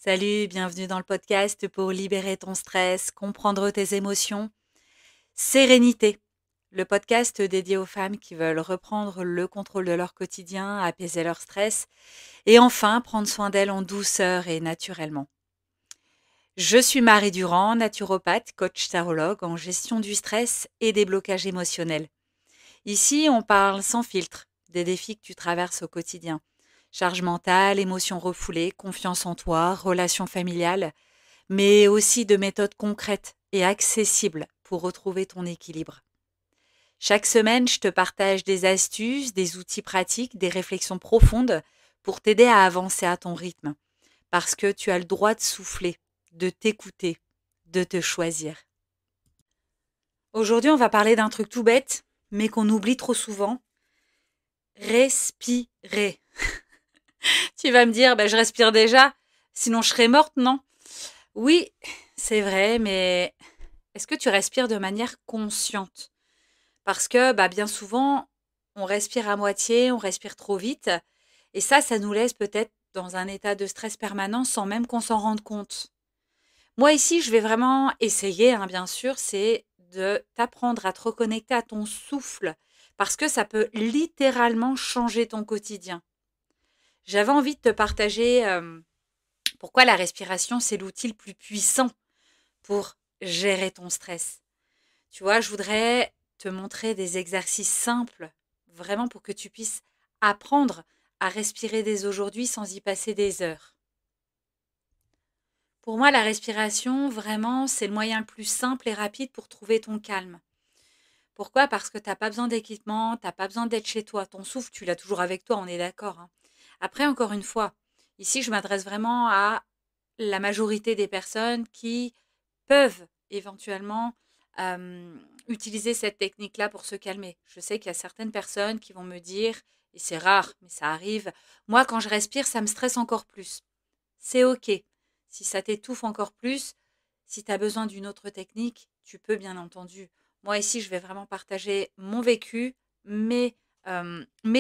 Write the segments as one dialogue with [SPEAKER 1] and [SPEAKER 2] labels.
[SPEAKER 1] Salut, bienvenue dans le podcast pour libérer ton stress, comprendre tes émotions. Sérénité, le podcast dédié aux femmes qui veulent reprendre le contrôle de leur quotidien, apaiser leur stress et enfin prendre soin d'elles en douceur et naturellement. Je suis Marie Durand, naturopathe, coach tarologue en gestion du stress et des blocages émotionnels. Ici, on parle sans filtre des défis que tu traverses au quotidien. Charge mentale, émotions refoulées, confiance en toi, relations familiales, mais aussi de méthodes concrètes et accessibles pour retrouver ton équilibre. Chaque semaine, je te partage des astuces, des outils pratiques, des réflexions profondes pour t'aider à avancer à ton rythme, parce que tu as le droit de souffler, de t'écouter, de te choisir. Aujourd'hui, on va parler d'un truc tout bête, mais qu'on oublie trop souvent. Respirer. Tu vas me dire, je respire déjà, sinon je serais morte, non? Oui, c'est vrai, mais est-ce que tu respires de manière consciente? Parce que bien souvent, on respire à moitié, on respire trop vite, et ça nous laisse peut-être dans un état de stress permanent sans même qu'on s'en rende compte. Moi ici, je vais vraiment essayer, hein, bien sûr, c'est de t'apprendre à te reconnecter à ton souffle, parce que ça peut littéralement changer ton quotidien. J'avais envie de te partager pourquoi la respiration, c'est l'outil le plus puissant pour gérer ton stress. Tu vois, je voudrais te montrer des exercices simples, vraiment pour que tu puisses apprendre à respirer dès aujourd'hui sans y passer des heures. Pour moi, la respiration, vraiment, c'est le moyen le plus simple et rapide pour trouver ton calme. Pourquoi? Parce que tu n'as pas besoin d'équipement, tu n'as pas besoin d'être chez toi. Ton souffle, tu l'as toujours avec toi, on est d'accord, hein. Après, encore une fois, ici, je m'adresse vraiment à la majorité des personnes qui peuvent éventuellement utiliser cette technique-là pour se calmer. Je sais qu'il y a certaines personnes qui vont me dire, et c'est rare, mais ça arrive, moi, quand je respire, ça me stresse encore plus. C'est OK. Si ça t'étouffe encore plus, si tu as besoin d'une autre technique, tu peux bien entendu. Moi ici, je vais vraiment partager mon vécu, mes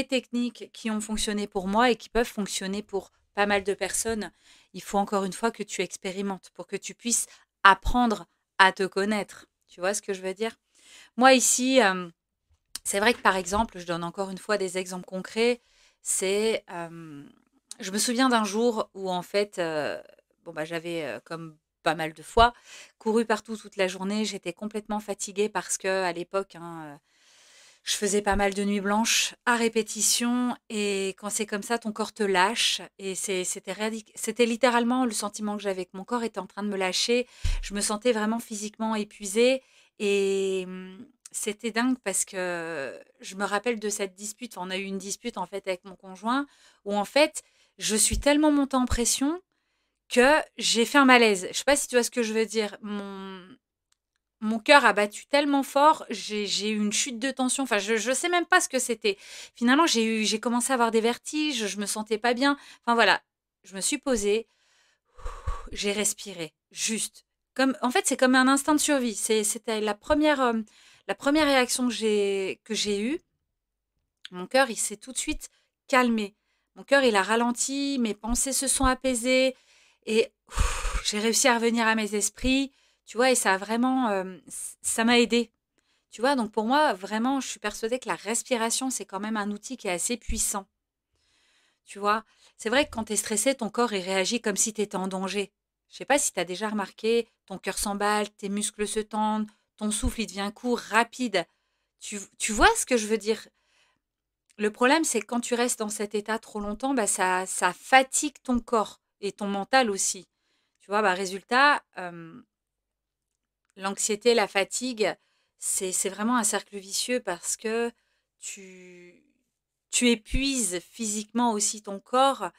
[SPEAKER 1] techniques qui ont fonctionné pour moi et qui peuvent fonctionner pour pas mal de personnes. Il faut encore une fois que tu expérimentes pour que tu puisses apprendre à te connaître. Tu vois ce que je veux dire? Moi ici, c'est vrai que par exemple, je donne encore une fois des exemples concrets. C'est, je me souviens d'un jour où en fait, j'avais, comme pas mal de fois, couru partout toute la journée. J'étais complètement fatiguée parce que à l'époque, hein, je faisais pas mal de nuits blanches à répétition et quand c'est comme ça, ton corps te lâche et c'était littéralement le sentiment que j'avais, que mon corps était en train de me lâcher. Je me sentais vraiment physiquement épuisée et c'était dingue parce que je me rappelle de cette dispute. Enfin, on a eu une dispute en fait avec mon conjoint où en fait, je suis tellement montée en pression que j'ai fait un malaise. Je sais pas si tu vois ce que je veux dire. Mon cœur a battu tellement fort, j'ai eu une chute de tension. Enfin, je sais même pas ce que c'était. Finalement, j'ai commencé à avoir des vertiges, je me sentais pas bien. Enfin voilà, je me suis posée, j'ai respiré, juste. Comme, en fait, c'est comme un instinct de survie. C'était la première réaction que j'ai eue. Mon cœur, il s'est tout de suite calmé. Mon cœur, il a ralenti, mes pensées se sont apaisées et j'ai réussi à revenir à mes esprits, tu vois, et ça a vraiment, ça m'a aidé. Tu vois, donc pour moi, vraiment, je suis persuadée que la respiration, c'est quand même un outil qui est assez puissant. Tu vois, c'est vrai que quand tu es stressé, ton corps, il réagit comme si tu étais en danger. Je sais pas si tu as déjà remarqué, ton cœur s'emballe, tes muscles se tendent, ton souffle, il devient court, rapide. Tu vois ce que je veux dire? Le problème, c'est que quand tu restes dans cet état trop longtemps, ça fatigue ton corps et ton mental aussi. Tu vois, résultat, l'anxiété, la fatigue, c'est vraiment un cercle vicieux parce que tu, tu épuises physiquement aussi ton corps.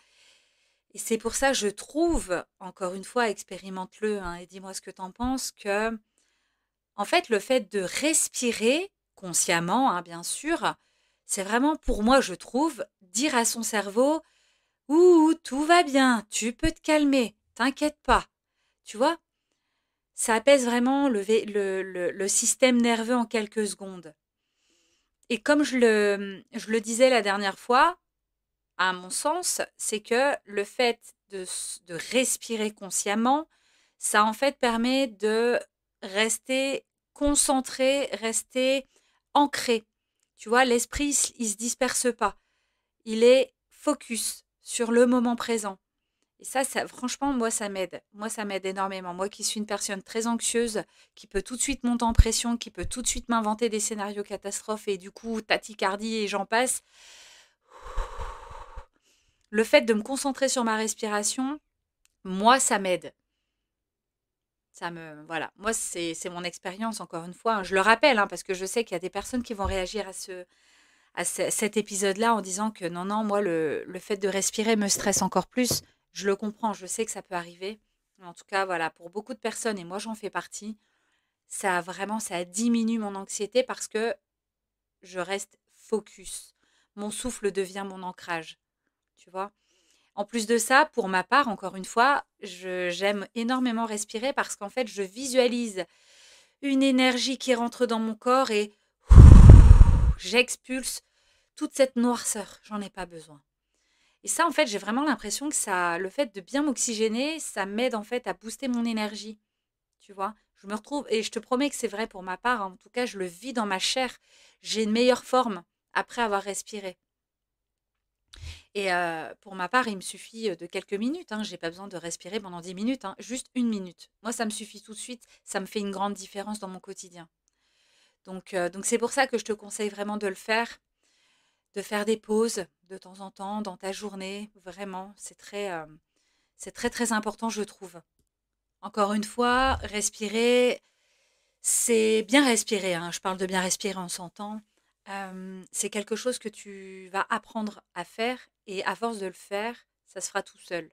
[SPEAKER 1] Et c'est pour ça, je trouve, encore une fois, expérimente-le, hein, et dis-moi ce que tu en penses, que, en fait, le fait de respirer consciemment, hein, bien sûr, c'est vraiment, pour moi, je trouve, dire à son cerveau, ouh, tout va bien, tu peux te calmer, t'inquiète pas. Tu vois, ça apaise vraiment le système nerveux en quelques secondes. Et comme je le disais la dernière fois, à mon sens, c'est que le fait de respirer consciemment, ça en fait permet de rester concentré, rester ancré. Tu vois, l'esprit, il se disperse pas. Il est focus sur le moment présent. Et ça, franchement, moi, ça m'aide. Moi, ça m'aide énormément. Moi qui suis une personne très anxieuse, qui peut tout de suite monter en pression, qui peut tout de suite m'inventer des scénarios catastrophes et du coup, tachycardie et j'en passe. Le fait de me concentrer sur ma respiration, moi, ça m'aide. Voilà. Moi, c'est mon expérience, encore une fois. Je le rappelle, parce que je sais qu'il y a des personnes qui vont réagir à cet épisode-là en disant que non, moi, le fait de respirer me stresse encore plus. Je le comprends, je sais que ça peut arriver. En tout cas, voilà, pour beaucoup de personnes, et moi j'en fais partie, ça diminue mon anxiété parce que je reste focus. Mon souffle devient mon ancrage, tu vois. En plus de ça, pour ma part, encore une fois, j'aime énormément respirer parce qu'en fait, je visualise une énergie qui rentre dans mon corps et j'expulse toute cette noirceur. J'en ai pas besoin. Et ça, en fait, j'ai vraiment l'impression que le fait de bien m'oxygéner, ça m'aide en fait à booster mon énergie. Tu vois, je me retrouve, et je te promets que c'est vrai pour ma part, en tout cas, je le vis dans ma chair. J'ai une meilleure forme après avoir respiré. Et pour ma part, il me suffit de quelques minutes. Je n'ai pas besoin de respirer pendant 10 minutes, juste 1 minute. Moi, ça me suffit tout de suite. Ça me fait une grande différence dans mon quotidien. Donc c'est pour ça que je te conseille vraiment de le faire. De faire des pauses de temps en temps dans ta journée. Vraiment, c'est très, très important, je trouve. Encore une fois, respirer, c'est bien respirer. Je parle de bien respirer, on s'entend. C'est quelque chose que tu vas apprendre à faire et à force de le faire, ça se fera tout seul.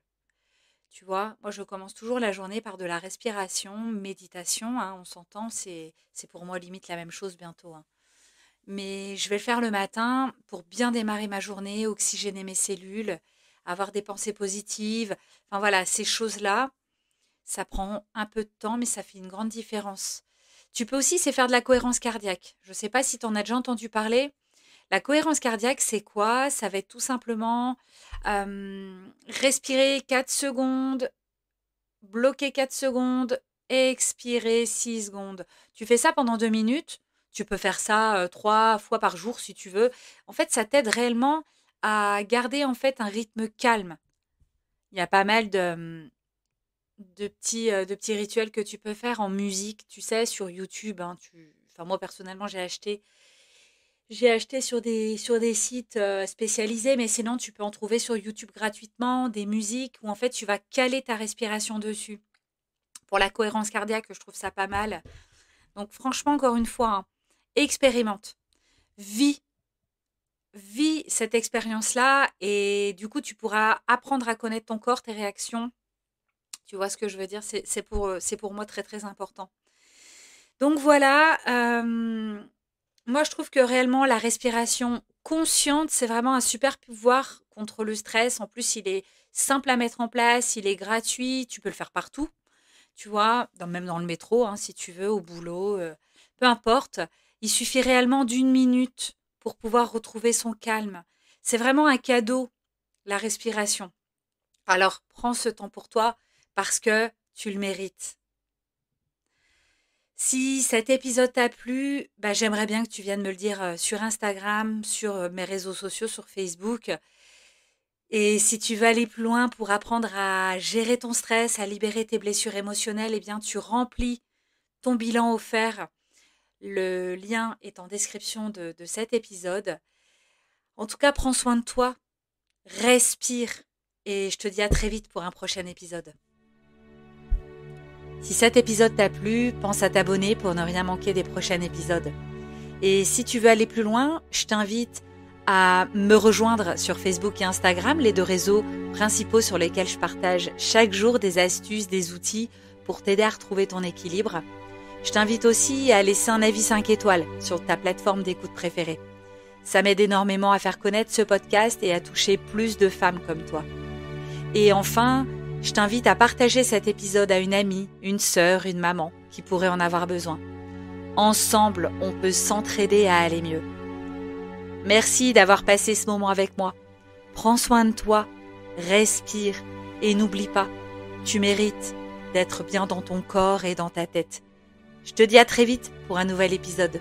[SPEAKER 1] Tu vois, moi, je commence toujours la journée par de la respiration, méditation. On s'entend, c'est pour moi limite la même chose bientôt. Mais je vais le faire le matin pour bien démarrer ma journée, oxygéner mes cellules, avoir des pensées positives. Enfin voilà, ces choses-là, ça prend un peu de temps, mais ça fait une grande différence. Tu peux aussi, c'est faire de la cohérence cardiaque. Je ne sais pas si tu en as déjà entendu parler. La cohérence cardiaque, c'est quoi? Ça va être tout simplement respirer 4 secondes, bloquer 4 secondes, expirer 6 secondes. Tu fais ça pendant 2 minutes. Tu peux faire ça 3 fois par jour si tu veux. En fait, ça t'aide réellement à garder en fait un rythme calme. Il y a pas mal de petits rituels que tu peux faire en musique, tu sais, sur YouTube. Enfin, moi, personnellement, j'ai acheté sur des sites spécialisés, mais sinon, tu peux en trouver sur YouTube gratuitement, des musiques où en fait, tu vas caler ta respiration dessus. Pour la cohérence cardiaque, je trouve ça pas mal. Donc, franchement, encore une fois, expérimente, vis, vis cette expérience-là et du coup, tu pourras apprendre à connaître ton corps, tes réactions. Tu vois ce que je veux dire? C'est pour moi très, très important. Donc voilà, moi je trouve que réellement la respiration consciente, c'est vraiment un super pouvoir contre le stress. En plus, il est simple à mettre en place, il est gratuit, tu peux le faire partout, tu vois? Même dans le métro, si tu veux, au boulot, peu importe. Il suffit réellement d'1 minute pour pouvoir retrouver son calme. C'est vraiment un cadeau, la respiration. Alors prends ce temps pour toi parce que tu le mérites. Si cet épisode t'a plu, j'aimerais bien que tu viennes me le dire sur Instagram, sur mes réseaux sociaux, sur Facebook. Et si tu veux aller plus loin pour apprendre à gérer ton stress, à libérer tes blessures émotionnelles, eh bien tu remplis ton bilan offert. Le lien est en description de cet épisode. En tout cas, prends soin de toi, respire et je te dis à très vite pour un prochain épisode. Si cet épisode t'a plu, pense à t'abonner pour ne rien manquer des prochains épisodes. Et si tu veux aller plus loin, je t'invite à me rejoindre sur Facebook et Instagram, les 2 réseaux principaux sur lesquels je partage chaque jour des astuces, des outils pour t'aider à retrouver ton équilibre. Je t'invite aussi à laisser un avis 5 étoiles sur ta plateforme d'écoute préférée. Ça m'aide énormément à faire connaître ce podcast et à toucher plus de femmes comme toi. Et enfin, je t'invite à partager cet épisode à une amie, une sœur, une maman qui pourrait en avoir besoin. Ensemble, on peut s'entraider à aller mieux. Merci d'avoir passé ce moment avec moi. Prends soin de toi, respire Et n'oublie pas, tu mérites d'être bien dans ton corps et dans ta tête. Je te dis à très vite pour un nouvel épisode.